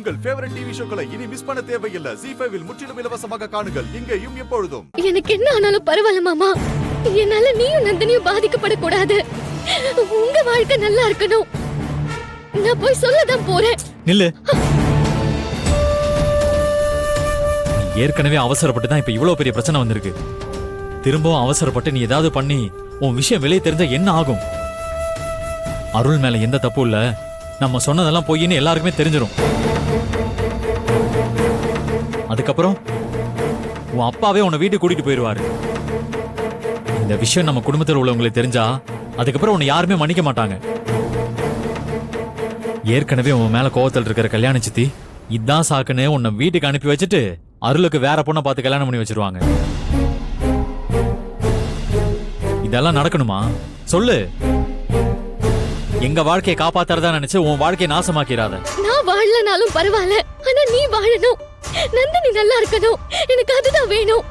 உங்கள் favourite TV ஷோக்களை இனி miss பண்ண தேவையில்லை. ZEE5 இல் முற்றிலும் இலவசமாக காணுங்கள். இங்கேயும் எப்பொழுதும். எனக்கு என்ன ஆனாலும் பரவாயில்ல மாமா. என்னால நீயும் நந்தினியும் பாதிக்கப்படக்கூடாது. உங்க வாழ்க்கை நல்லா இருக்கணும். நான் போய் சொல்லதான் போறேன். நில்லு. நீ ஏற்கனவே அவசரப்பட்டு தான் இப்ப இவ்வளவு பெரிய பிரச்சனை வந்திருக்கு. திரும்பவும் அவசரப்பட்டு நீ ஏதாவது பண்ணி உன் விஷயம் வெளியே தெரிஞ்சா என்ன ஆகும்? அருள் மேல எந்த தப்பும் இல்ல. நம்ம சொன்னதெல்லாம் பொய்ன்னு எல்லாருக்குமே தெரிஞ்சிடும். அதுக்கப்புறம் உன் அப்பாவே உன்னை வீட்டுக்கு கூட்டிட்டு போயிடுவாரு. இந்த விஷயம் நம்ம குடும்பத்தில் உள்ளவங்களுக்கு தெரிஞ்சா அதுக்கப்புறம் உன்னை யாருமே மன்னிக்க மாட்டாங்க. ஏற்கனவே உன் மேல கோவத்தில் இருக்கிற கல்யாண சித்தி இதான் சாக்குன்னு உன்னை வீட்டுக்கு அனுப்பி வச்சுட்டு அருளுக்கு வேற பொண்ணை பார்த்து கல்யாணம் பண்ணி வச்சிருவாங்க. இதெல்லாம் நடக்கணுமா? சொல்லு. எங்க வாழ்க்கையை காப்பாத்துறதா நினைச்சு உன் வாழ்க்கையை நாசமாக்கிறாத. நான் வாழலனாலும் பரவாயில்ல, ஆனா நீ வாழணும். நந்தினி நல்லா இருக்கணும். எனக்கு அதுதான் வேணும்.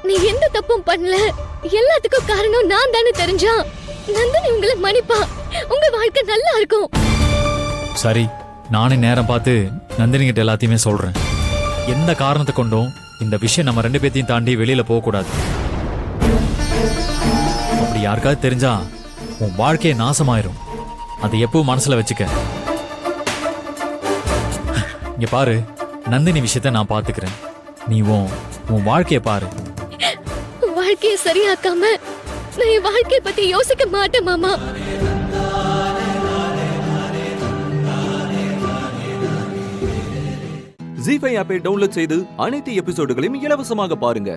நீ எந்த தப்பும் பண்ணல. எல்லாத்துக்கும் காரணம் நான் தானே தெரிஞ்சா நந்தினி உங்களை மன்னிப்பா. உங்க வாழ்க்கை நல்லா இருக்கும். சரி, நானே நேரம் பார்த்து நந்தினி கிட்ட எல்லாத்தையுமே சொல்றேன். எந்த காரணத்தை கொண்டும் இந்த விஷயம் நம்ம 2 பேத்தையும் தாண்டி வெளியில போக கூடாது. அப்படி யாருக்காவது தெரிஞ்சா உன் வாழ்க்கையை நாசமாயிரும். அதை எப்பவும் மனசுல வச்சுக்க. இங்க பாரு, நந்தினி விஷயத்த நான் பாத்துக்கிறேன். நீ உன் வாழ்க்கைய பாரு. வாழ்க்கையை சரியாக்காம நான் என் வாழ்க்கைய பத்தி யோசிக்க மாட்டேன் மாமா. ZEE5 ஆப்பை டவுன்லோட் செய்து அனைத்து எபிசோடுகளையும் இலவசமாக பாருங்க.